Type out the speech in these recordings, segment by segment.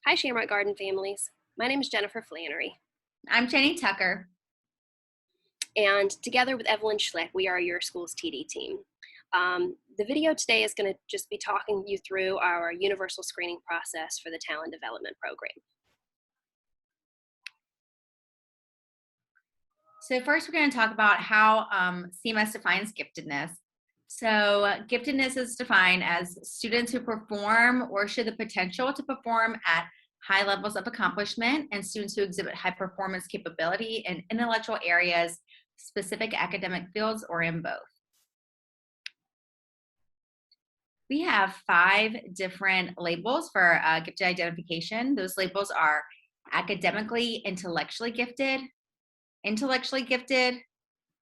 Hi, Shamrock Garden families. My name is Jennifer Flannery, I'm Jenny Tucker. and together with Evelyn Schlick, we are your school's TD team. The video today is going to just be talking you through our universal screening process for the talent development program. So first we're going to talk about how CMS defines giftedness. So giftedness is defined as students who perform or show the potential to perform at high levels of accomplishment, and students who exhibit high performance capability in intellectual areas, specific academic fields, or in both. We have 5 different labels for gifted identification. Those labels are academically, intellectually gifted,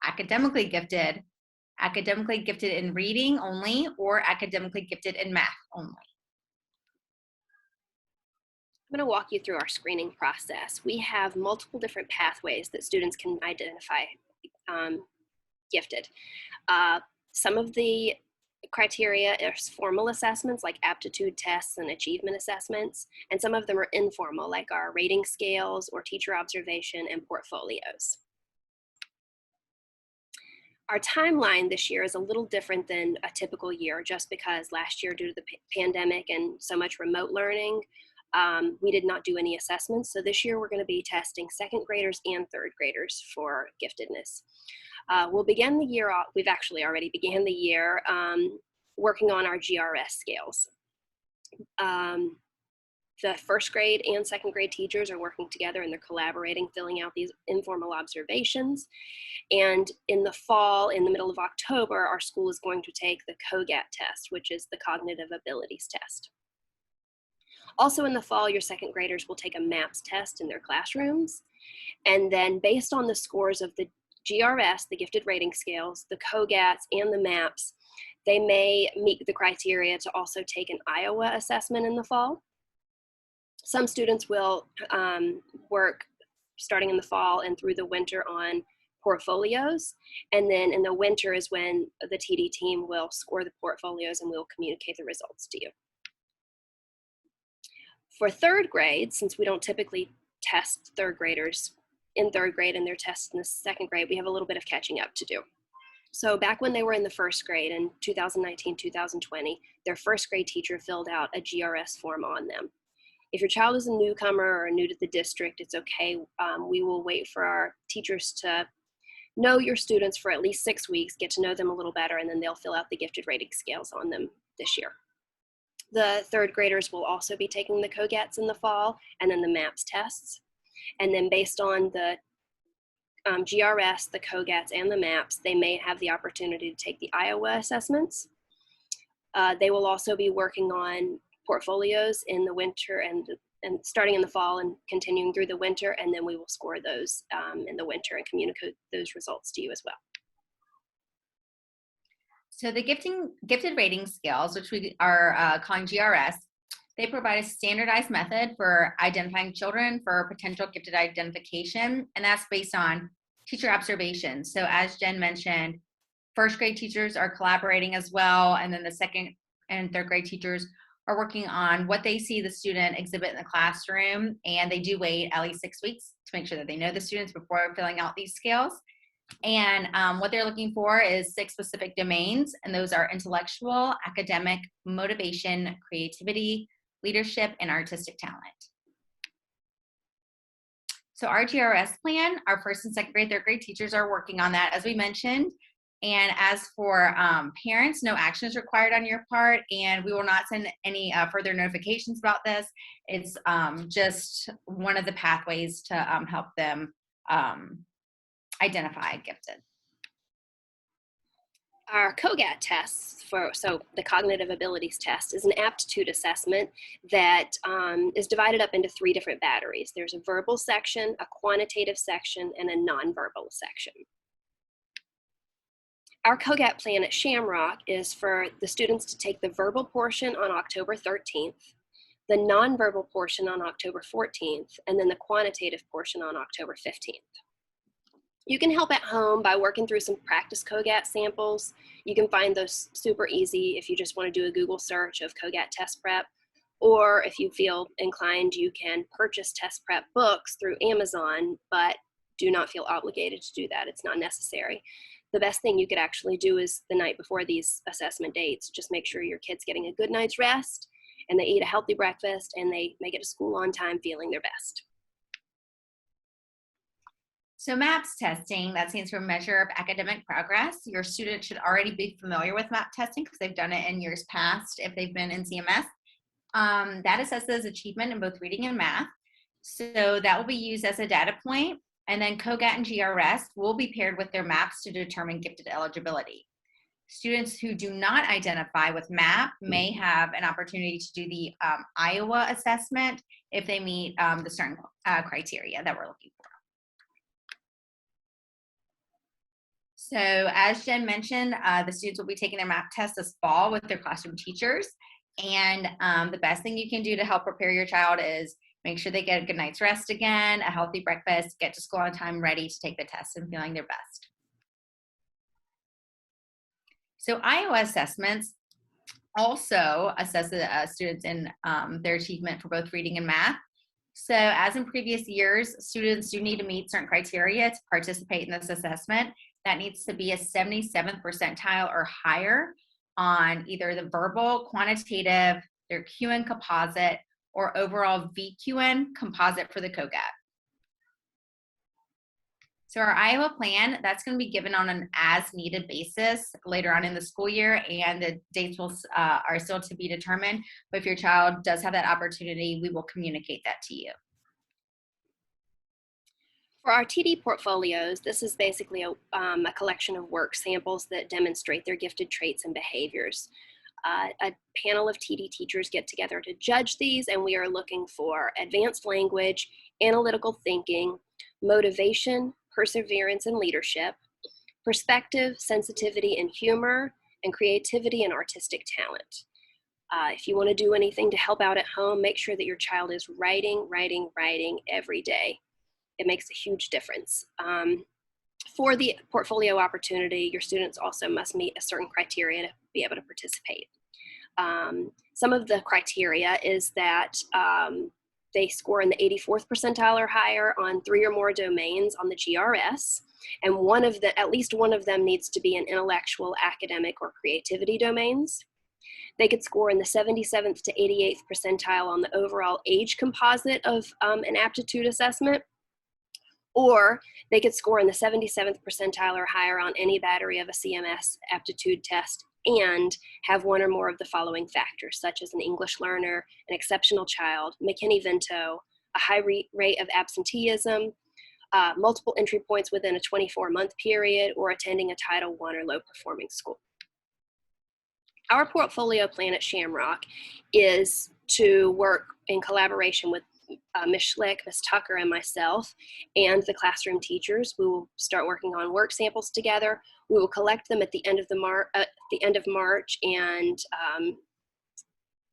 academically gifted in reading only, or academically gifted in math only. I'm going to walk you through our screening process. We have multiple different pathways that students can identify gifted. Some of the criteria are formal assessments like aptitude tests and achievement assessments, and some of them are informal like our rating scales or teacher observation and portfolios. Our timeline this year is a little different than a typical year just because last year, due to the pandemic and so much remote learning, we did not do any assessments. So this year we're going to be testing second graders and third graders for giftedness. We'll begin the year off, we've actually already began the year working on our GRS scales. The first grade and second grade teachers are working together and they're collaborating, filling out these informal observations. And in the fall, in the middle of October, our school is going to take the COGAT test, which is the cognitive abilities test. Also in the fall, your second graders will take a MAPS test in their classrooms. And then based on the scores of the GRS, the gifted rating scales, the COGATs, and the MAPS, they may meet the criteria to also take an Iowa assessment in the fall. Some students will work starting in the fall and through the winter on portfolios. And then in the winter is when the TD team will score the portfolios and we'll communicate the results to you. For third grade, since we don't typically test third graders in third grade and they're tested in the second grade, we have a little bit of catching up to do. So back when they were in the first grade in 2019, 2020, their first grade teacher filled out a GRS form on them. If your child is a newcomer or new to the district, it's okay. We will wait for our teachers to know your students for at least 6 weeks, get to know them a little better, and then they'll fill out the gifted rating scales on them this year. The third graders will also be taking the COGATs in the fall and then the MAPS tests. And then based on the GRS, the COGATs, and the MAPS, they may have the opportunity to take the Iowa assessments. They will also be working on portfolios in the winter and starting in the fall and continuing through the winter, and then we will score those in the winter and communicate those results to you as well. So the gifted rating scales, which we are calling GRS, they provide a standardized method for identifying children for potential gifted identification, and that's based on teacher observations. So as Jen mentioned, first grade teachers are collaborating as well, and then the second and third grade teachers are working on what they see the student exhibit in the classroom, and they do wait at least 6 weeks to make sure that they know the students before filling out these scales. And what they're looking for is 6 specific domains, and those are intellectual, academic, motivation, creativity, leadership, and artistic talent. So our GRS plan, our first and second grade, third grade teachers are working on that, as we mentioned. And as for parents, no action is required on your part, and we will not send any further notifications about this. It's just one of the pathways to help them identify gifted. Our COGAT tests, so the cognitive abilities test, is an aptitude assessment that is divided up into 3 different batteries. There's a verbal section, a quantitative section, and a nonverbal section. Our COGAT plan at Shamrock is for the students to take the verbal portion on October 13th, the nonverbal portion on October 14th, and then the quantitative portion on October 15th. You can help at home by working through some practice COGAT samples. You can find those super easy if you just want to do a Google search of COGAT test prep. Or if you feel inclined, you can purchase test prep books through Amazon, but do not feel obligated to do that. It's not necessary. The best thing you could actually do is the night before these assessment dates, just make sure your kid's getting a good night's rest and they eat a healthy breakfast and they make it to school on time feeling their best. So MAPS testing, that stands for Measure of Academic Progress. Your students should already be familiar with MAP testing because they've done it in years past if they've been in CMS. That assesses achievement in both reading and math. So that will be used as a data point. And then COGAT and GRS will be paired with their MAPs to determine gifted eligibility. Students who do not identify with MAP may have an opportunity to do the Iowa assessment if they meet the certain criteria that we're looking for. So as Jen mentioned, the students will be taking their MAP test this fall with their classroom teachers. And the best thing you can do to help prepare your child is make sure they get a good night's rest again, a healthy breakfast, get to school on time, ready to take the test and feeling their best. So Iowa assessments also assess the students in their achievement for both reading and math. So as in previous years, students do need to meet certain criteria to participate in this assessment. That needs to be a 77th percentile or higher on either the verbal, quantitative, their QN composite, or overall VQN composite for the COGAT. So our Iowa plan, that's going to be given on an as-needed basis later on in the school year, and the dates are still to be determined. But if your child does have that opportunity, we will communicate that to you. For our TD portfolios, this is basically a collection of work samples that demonstrate their gifted traits and behaviors. A panel of TD teachers get together to judge these, and we are looking for advanced language, analytical thinking, motivation, perseverance and leadership, perspective, sensitivity and humor, and creativity and artistic talent. If you want to do anything to help out at home, make sure that your child is writing every day. It makes a huge difference. For the portfolio opportunity, your students also must meet a certain criteria to be able to participate. Some of the criteria is that they score in the 84th percentile or higher on 3 or more domains on the GRS, and at least one of them needs to be in intellectual, academic, or creativity domains. They could score in the 77th to 88th percentile on the overall age composite of an aptitude assessment, or they could score in the 77th percentile or higher on any battery of a CMS aptitude test and have one or more of the following factors, such as an English learner, an exceptional child, McKinney-Vento, a high rate of absenteeism, multiple entry points within a 24-month period, or attending a Title I or low-performing school. Our portfolio plan at Shamrock is to work in collaboration with Ms. Schlick, Ms. Tucker, and myself, and the classroom teachers. We will start working on work samples together. We will collect them at the end of March and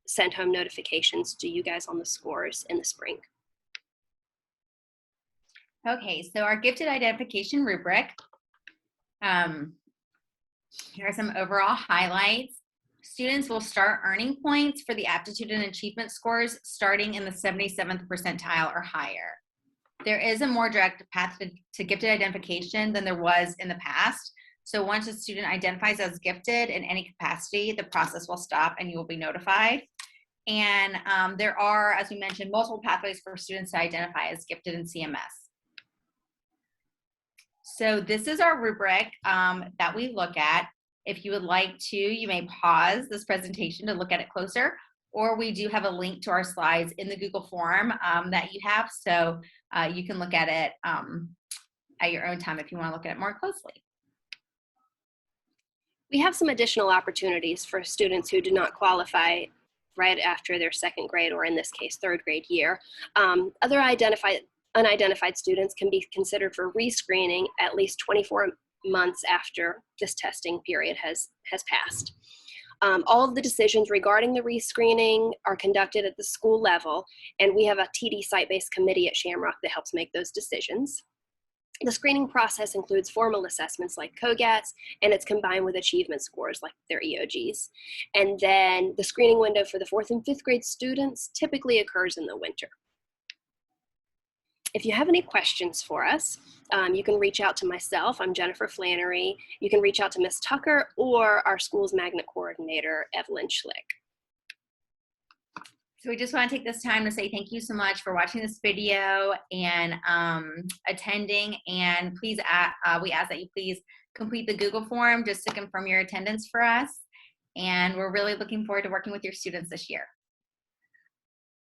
send home notifications to you guys on the scores in the spring. Okay, so our gifted identification rubric. Here are some overall highlights. Students will start earning points for the aptitude and achievement scores starting in the 77th percentile or higher. There is a more direct path to gifted identification than there was in the past. So once a student identifies as gifted in any capacity, the process will stop and you will be notified. And there are, as we mentioned, multiple pathways for students to identify as gifted in CMS. So this is our rubric that we look at. If you would like to, you may pause this presentation to look at it closer, or we do have a link to our slides in the Google form that you have, so you can look at it at your own time if you want to look at it more closely. We have some additional opportunities for students who do not qualify right after their second grade, or in this case, third grade year. Other unidentified students can be considered for rescreening at least 24 months after this testing period has passed. All of the decisions regarding the rescreening are conducted at the school level, and we have a TD site-based committee at Shamrock that helps make those decisions. The screening process includes formal assessments like COGATs, and it's combined with achievement scores like their EOGs. And then the screening window for the 4th and 5th grade students typically occurs in the winter. If you have any questions for us, you can reach out to myself. I'm Jennifer Flannery. You can reach out to Ms. Tucker or our school's magnet coordinator, Evelyn Schlick. So we just want to take this time to say thank you so much for watching this video and attending. And please, we ask that you please complete the Google form just to confirm your attendance for us. And we're really looking forward to working with your students this year.